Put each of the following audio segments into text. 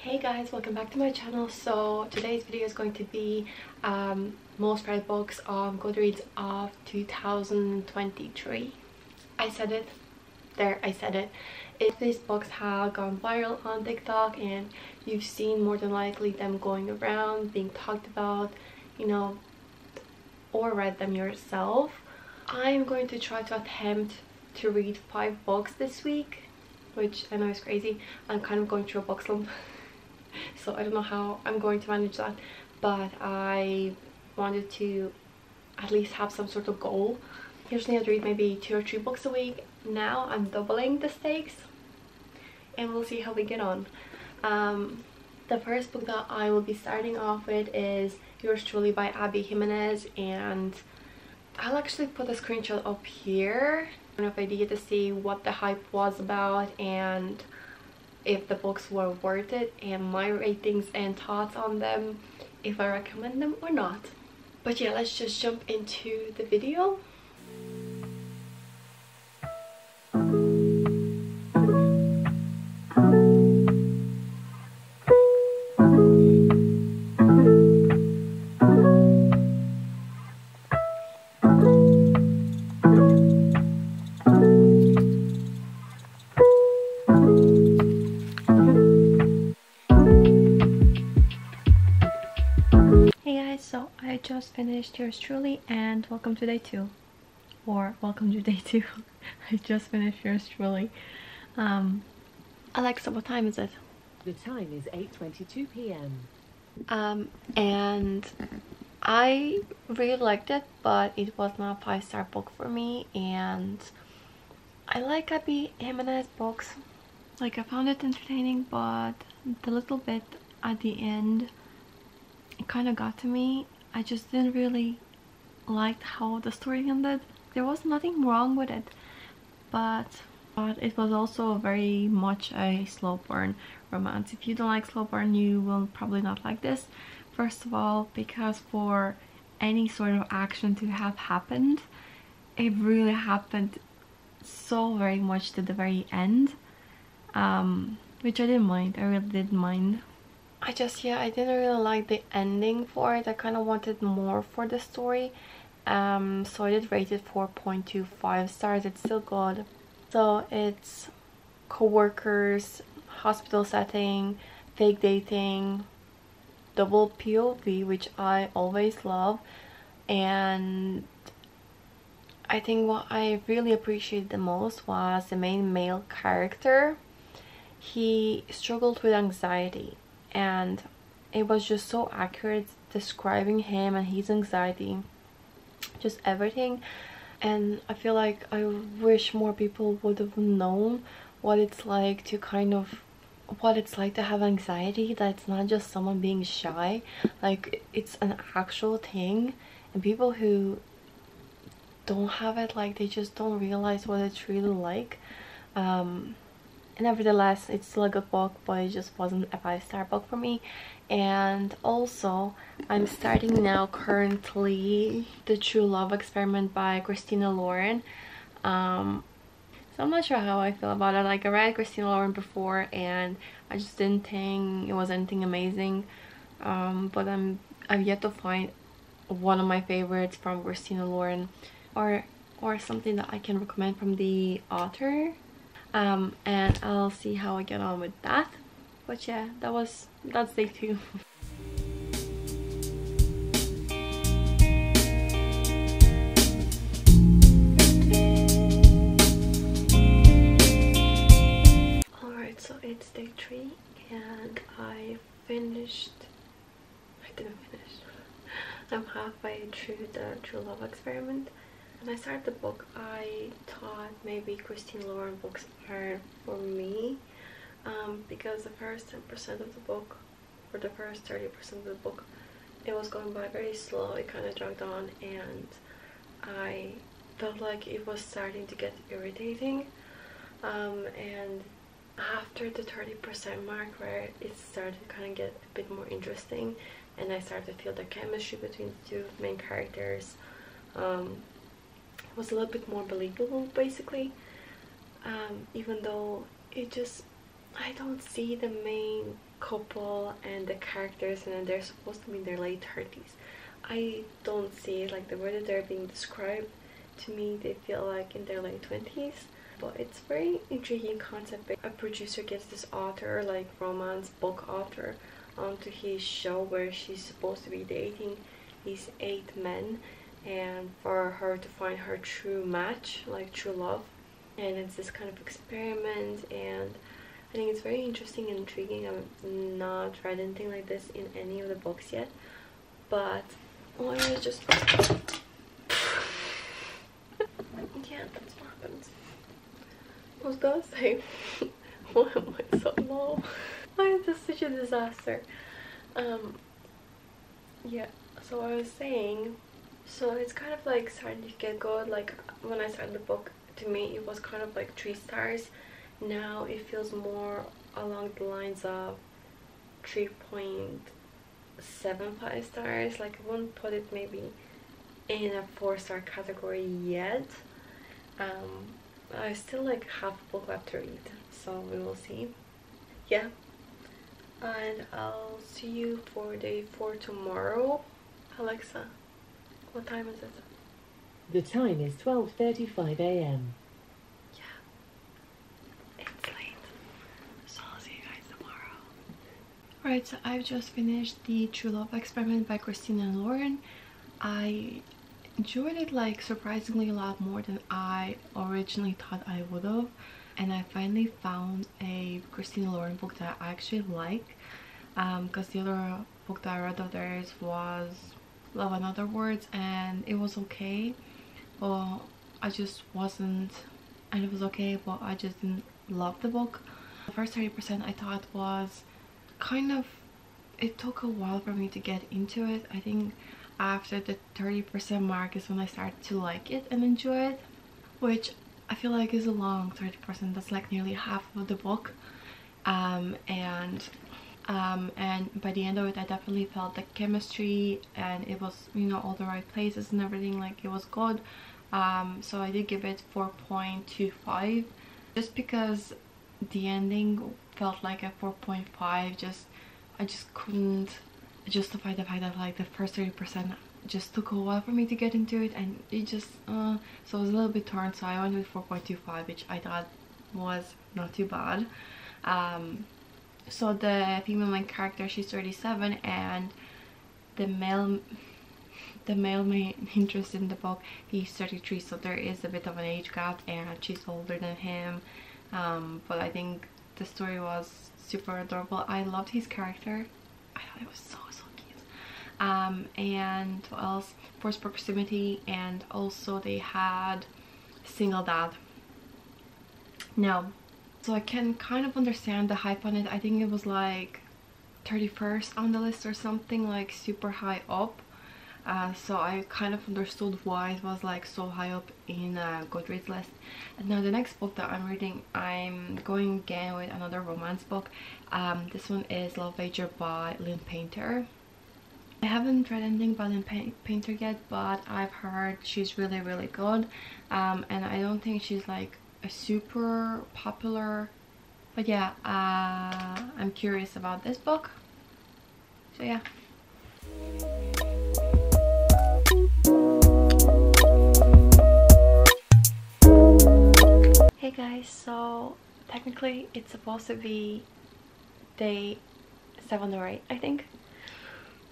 Hey guys, welcome back to my channel. So today's video is going to be most read books on Goodreads of 2023. I said it. There, I said it. If these books have gone viral on TikTok and you've seen more than likely them going around, being talked about, you know, or read them yourself, I'm going to try to attempt to read 5 books this week, which I know is crazy. I'm kind of going through a book slump. So I don't know how I'm going to manage that, but I wanted to at least have some sort of goal. Usually I'd read maybe 2 or 3 books a week. Now I'm doubling the stakes and we'll see how we get on. The first book that I will be starting off with is Yours Truly by Abby Jimenez, and I'll actually put a screenshot up here. Kind of idea to see what the hype was about and if the books were worth it, and my ratings and thoughts on them, if I recommend them or not. But yeah, let's just jump into the video. So I just finished Yours Truly, and welcome to day 2, or welcome to day 2. I just finished Yours Truly. Alexa, what time is it? The time is 8:22 p.m. And I really liked it, but it was not a 5-star book for me, and I like Abby Jimenez books. Like, I found it entertaining, but the little bit at the end, it kind of got to me. I just didn't really like how the story ended. There was nothing wrong with it, but it was also very much a slow burn romance. If you don't like slow burn, you will probably not like this. First of all, because for any sort of action to have happened, it really happened so very much to the very end, which I didn't mind. I really didn't mind. I didn't really like the ending for it. I kind of wanted more for the story. So I did rate it 4.25 stars. It's still good. So it's co-workers, hospital setting, fake dating, double POV, which I always love. And I think what I really appreciated the most was the main male character. He struggled with anxiety, and it was just so accurate describing him and his anxiety, just everything. And I feel like I wish more people would have known what it's like to have anxiety, that it's not just someone being shy, like it's an actual thing, and people who don't have it, like, they just don't realize what it's really like. Nevertheless, it's still a good book, but it just wasn't a 5-star book for me. And also, I'm starting now currently The True Love Experiment by Christina Lauren. So I'm not sure how I feel about it. Like, I read Christina Lauren before and I just didn't think it was anything amazing. But I've yet to find one of my favorites from Christina Lauren, or something that I can recommend from the author. And I'll see how I get on with that. But yeah, that's day 2. Alright, so it's day 3 and I didn't finish. I'm halfway through the True Love Experiment. When I started the book, I thought maybe Christine Lauren books are for me, because the first 10% of the book, or the first 30% of the book, it was going by very slow. It kind of dragged on, and I felt like it was starting to get irritating. And after the 30% mark, where it started to kind of get a bit more interesting, and I started to feel the chemistry between the 2 main characters, was a little bit more believable, basically. Even though I don't see the main couple and the characters, and then they're supposed to be in their late 30s. I don't see it like the way that they're being described. To me, they feel like in their late 20s. But it's very intriguing concept. A producer gets this author, like romance book author, onto his show where she's supposed to be dating these 8 men, and for her to find her true match, like true love. And it's this kind of experiment, and I think it's very interesting and intriguing. I've not read anything like this in any of the books yet, but well, I was just yeah, that's what happens. I was gonna say, why am I so low? Why is this such a disaster? Yeah, so I was saying, so it's kind of like starting to get good. Like when I started the book, to me it was kind of like 3 stars. Now it feels more along the lines of 3.75 stars. Like I wouldn't put it maybe in a 4-star category yet. I still like half a book left to read, so we will see. Yeah, and I'll see you for day 4 tomorrow. Alexa, what time is it? The time is 12:35 a.m. Yeah, it's late, so I'll see you guys tomorrow. Alright, so I've just finished the True Love Experiment by Christina and Lauren. I enjoyed it like surprisingly a lot more than I originally thought I would have, and I finally found a Christina Lauren book that I actually like, because the other book that I read of theirs was Love and Other Words, and it was okay, but I just wasn't, and it was okay, but I just didn't love the book. The first 30% I thought was kind of, it took a while for me to get into it. I think after the 30% mark is when I started to like it and enjoy it, which I feel like is a long 30%. That's like nearly half of the book, and by the end of it I definitely felt the chemistry, and it was, you know, all the right places and everything, like it was good. So I did give it 4.25, just because the ending felt like a 4.5. I just couldn't justify the fact that like the first 30% just took a while for me to get into it, and it just so I was a little bit torn, so I went with 4.25, which I thought was not too bad. So the female main character, she's 37, and the male main interest in the book, he's 33, so there is a bit of an age gap and she's older than him. But I think the story was super adorable. I loved his character. I thought it was so cute. And what else? Forced proximity, and also they had single dad. Now, so I can kind of understand the hype on it. I think it was like 31st on the list or something, like super high up. So I kind of understood why it was like so high up in Goodreads list. And now the next book that I'm reading, I'm going again with another romance book. This one is Love Wager by Lynn Painter. I haven't read anything by Lynn Painter yet, but I've heard she's really good. And I don't think she's like a super popular, but yeah, I'm curious about this book, so yeah. Hey guys, so technically it's supposed to be day 7 or 8, I think,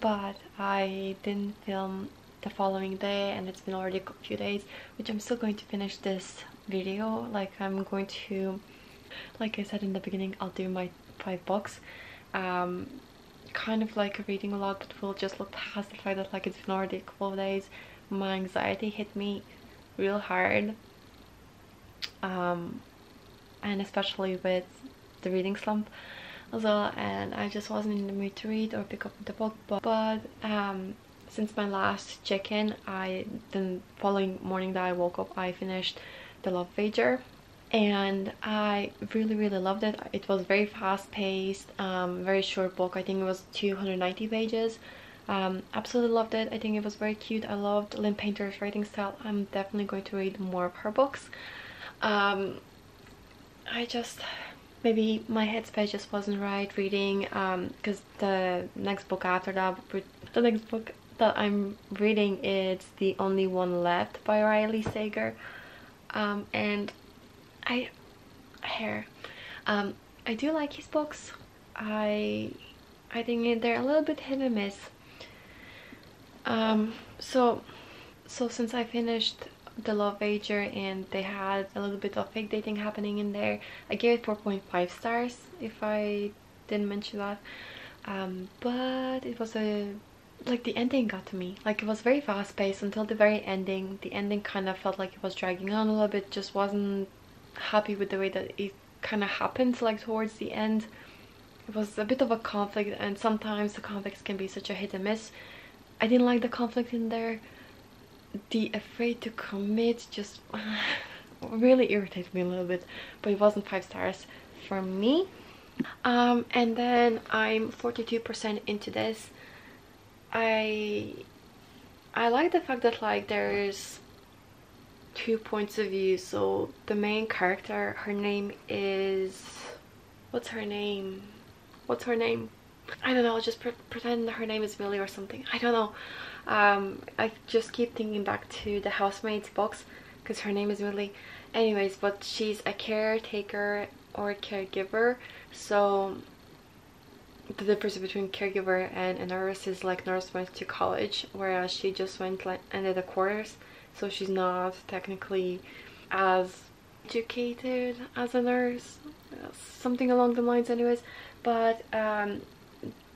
but I didn't film the following day and it's been already a few days, which I'm still going to finish this video. Like I'm going to, like I said in the beginning, I'll do my 5 books. Kind of like reading a lot, but we'll just look past the fact that like it's been already a couple of days. My anxiety hit me real hard, and especially with the reading slump as well, and I just wasn't in the mood to read or pick up the book. But since my last check-in, the following morning that I woke up, I finished The Love Wager, and I really loved it. It was very fast-paced, very short book. I think it was 290 pages. Absolutely loved it. I think it was very cute. I loved Lynn Painter's writing style. I'm definitely going to read more of her books. I just maybe my headspace just wasn't right reading, because the next book after that, the next book that I'm reading is The Only One Left by Riley Sager, and I I do like his books. I think they're a little bit hit and miss. So since I finished The Love Wager and they had a little bit of fake dating happening in there, I gave it 4.5 stars, if I didn't mention that. But it was like the ending got to me. Like, it was very fast paced until the very ending. The ending kind of felt like it was dragging on a little bit. Just wasn't happy with the way that it kind of happened, like towards the end. It was a bit of a conflict, and sometimes the conflicts can be such a hit and miss. I didn't like the conflict in there. The afraid to commit just really irritated me a little bit, but it wasn't 5 stars for me. And then I'm 42% into this. I like the fact that, like, there's 2 points of view. So the main character, her name is, what's her name? I don't know, just pretend her name is Millie or something. I don't know. I just keep thinking back to the Housemaid's books because her name is Millie. Anyways, but she's a caretaker or a caregiver. So the difference between caregiver and a nurse is, like, nurse went to college, whereas she just went, like, under the quarters. So she's not technically as educated as a nurse, something along the lines anyways. But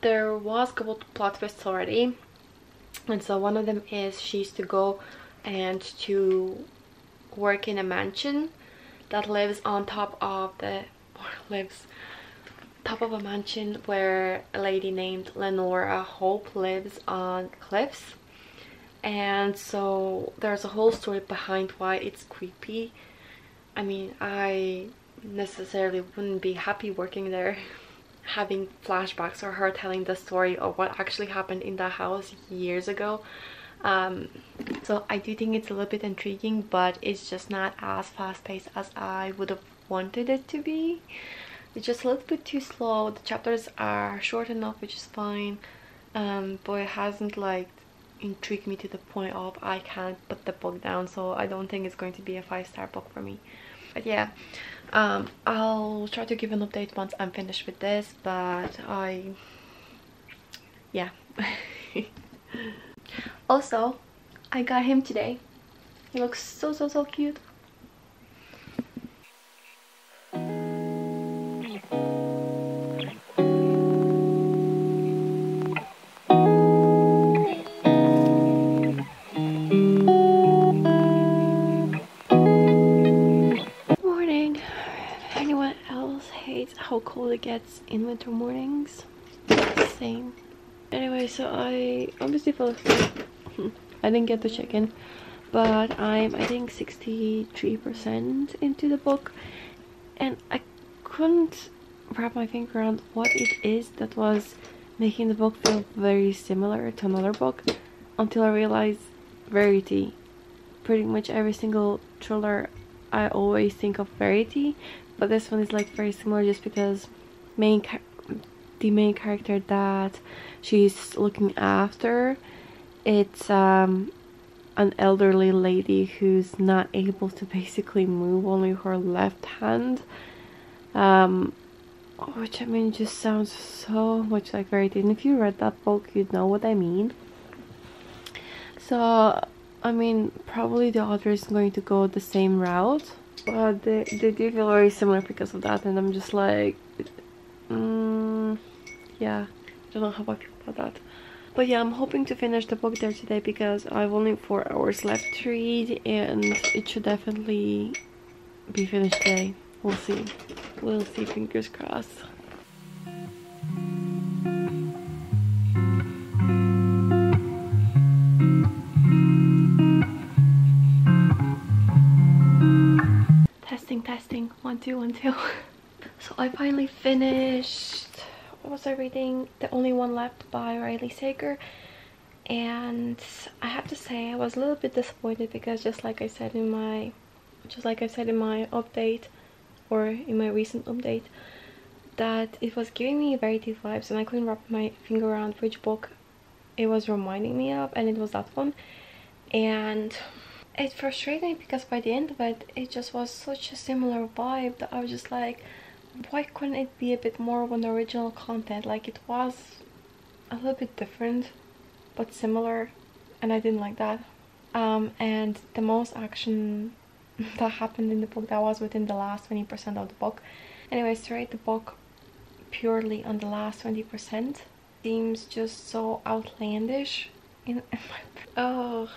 there was a couple plot twists already, and so one of them is she used to go and to work in a mansion that lives on top of a mansion where a lady named Lenora Hope lives on cliffs. And so there's a whole story behind why it's creepy. I mean, I necessarily wouldn't be happy working there having flashbacks or her telling the story of what actually happened in that house years ago. So I do think it's a little bit intriguing, but it's just not as fast-paced as I would have wanted it to be. It's just a little bit too slow. The chapters are short enough, which is fine, but it hasn't, like, intrigued me to the point of I can't put the book down. So I don't think it's going to be a 5-star book for me. But yeah, I'll try to give an update once I'm finished with this. But yeah. Also, I got him today. He looks so cute. How cold it gets in winter mornings. Same. Anyway, so I obviously fell asleep. I didn't get the chicken, but I'm, I think, 63% into the book, and I couldn't wrap my finger around what it is that was making the book feel very similar to another book until I realized Verity. Pretty much every single thriller I always think of Verity, but this one is, like, very similar just because the main character that she's looking after, it's an elderly lady who's not able to basically move, only her left hand, which, I mean, just sounds so much like Verity, and if you read that book you'd know what I mean. So I mean, probably the author is going to go the same route, but they do feel very similar because of that, and I'm just like, yeah, I don't know how I feel about that. But yeah, I'm hoping to finish the book there today because I've only 4 hours left to read, and it should definitely be finished today. We'll see. We'll see, fingers crossed. Testing 1 2 1 2. So I finally finished, what was I reading? The Only One Left by Riley Sager, and I have to say I was a little bit disappointed because just like I said in my update, or in my recent update, that it was giving me very deep vibes, and I couldn't wrap my finger around which book it was reminding me of, and it was that one. And it frustrated me because by the end of it, it just was such a similar vibe that I was just like, why couldn't it be a bit more of an original content? Like, it was a little bit different but similar, and I didn't like that. And the most action that happened in the book, that was within the last 20% of the book. Anyways, to rate the book purely on the last 20% seems just so outlandish in oh,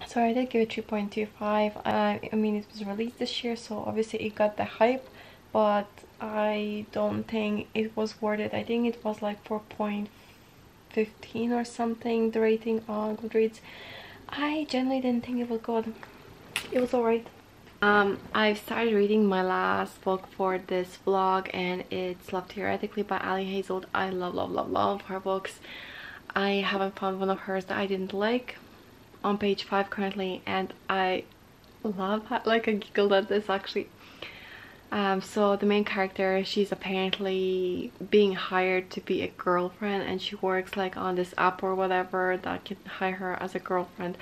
so I did give it 3.25. I mean, it was released this year, so obviously it got the hype, but I don't think it was worth it. I think it was like 4.15 or something, the rating on Goodreads. I genuinely didn't think it was good. It was alright. I've started reading my last book for this vlog, and it's Love Theoretically by Ali Hazelwood. I love her books. I haven't found one of hers that I didn't like. On page 5 currently, and I love how, like, I giggled at this actually. So the main character, she's apparently being hired to be a girlfriend, and she works like on this app or whatever that can hire her as a girlfriend.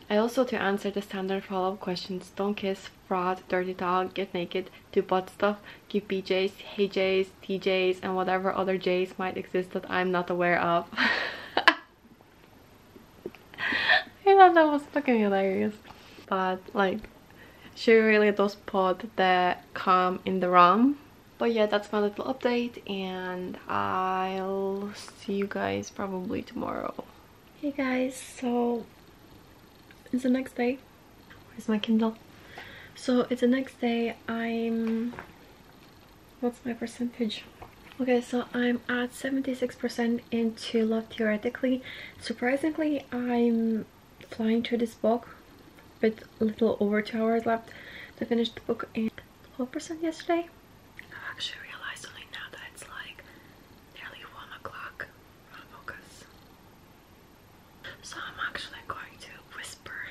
I also, to answer the standard follow-up questions: don't kiss, fraud, dirty dog, get naked, do butt stuff, give BJs, hey J's, TJs, and whatever other J's might exist that I'm not aware of. I thought that was fucking hilarious. But like, she really does put the calm in the rum. But yeah, that's my little update, and I'll see you guys probably tomorrow. Hey guys, so it's the next day. Where's my Kindle? So it's the next day. What's my percentage? Okay, so I'm at 76% into Love Theoretically. Surprisingly, I'm flying through this book with a little over 2 hours left to finish the book, and 12% yesterday. I actually realized only now that it's like nearly 1 o'clock on focus. So I'm actually going to whisper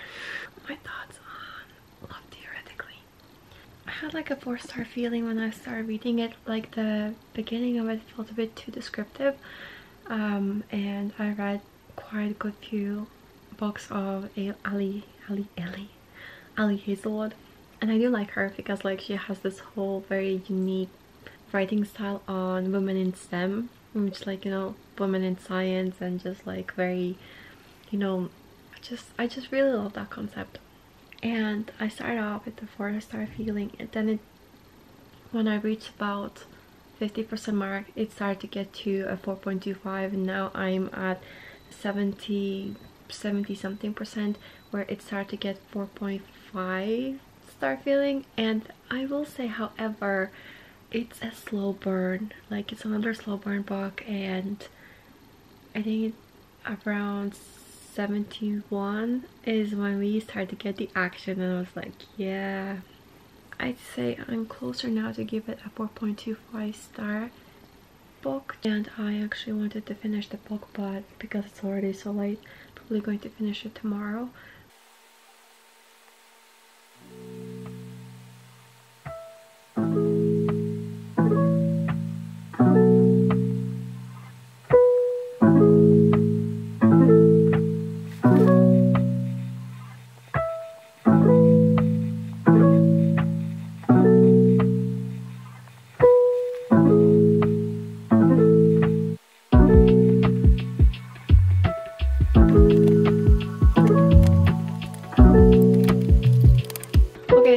my thoughts on Love Theoretically. I had like a 4-star feeling when I started reading it. Like, the beginning of it felt a bit too descriptive, and I read quite a good few books of Ali Hazelwood, and I do like her because like she has this whole very unique writing style on women in STEM, which, like, you know, women in science, and just like very, you know, I just really love that concept. And I started off with the 4-star feeling, and then when I reached about 50% mark, it started to get to a 4.25, and now I'm at 70 something percent, where it started to get 4.5 star feeling. And I will say, however, it's a slow burn. Like, it's another slow burn book, and I think around 71 is when we start to get the action, and I was like, yeah, I'd say I'm closer now to give it a 4.25 star book. And I actually wanted to finish the book, but because it's already so late, probably going to finish it tomorrow.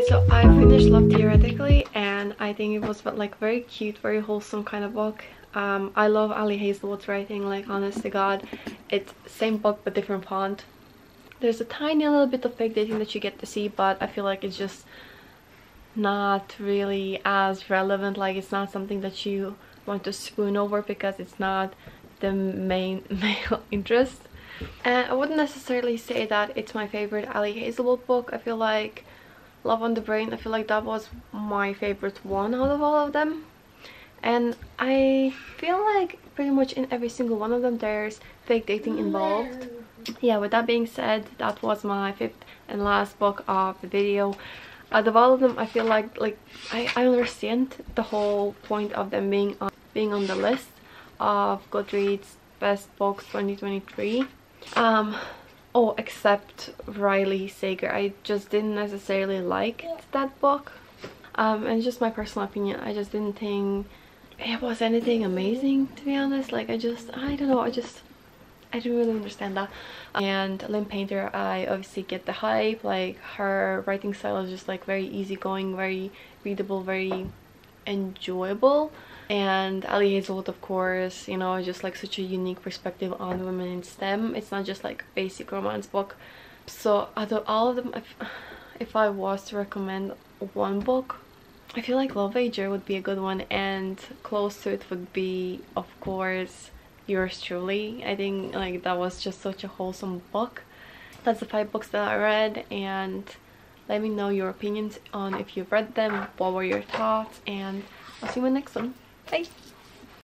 So I finished Love Theoretically, and I think it was like very cute, very wholesome kind of book. I love Ali Hazelwood's writing, like, honest to god. It's same book but different font. There's a tiny little bit of fake dating that you get to see, but I feel like it's just not really as relevant. Like, it's not something that you want to swoon over because it's not the main male interest. And I wouldn't necessarily say that it's my favorite Ali Hazelwood book. I feel like Love on the Brain, I feel like that was my favorite one out of all of them. And I feel like pretty much in every single one of them there's fake dating involved. Yeah, with that being said, that was my 5th and last book of the video. Out of all of them, I feel like I understand the whole point of them being on the list of Goodreads best books 2023. Oh, except Riley Sager. I just didn't necessarily like that book. And just my personal opinion, I just didn't think it was anything amazing, to be honest. Like I don't know, I didn't really understand that. And Lynn Painter, I obviously get the hype. Like her writing style is just like very easygoing, very readable, very enjoyable. And Ali Hazelwood, of course, you know, just like such a unique perspective on women in STEM. It's not just like a basic romance book. So out of all of them, if I was to recommend one book, I feel like Love Ager would be a good one, and close to it would be, of course, Yours Truly. I think like that was just such a wholesome book. That's the 5 books that I read, and let me know your opinions on if you've read them, what were your thoughts, and I'll see you in the next one. Bye!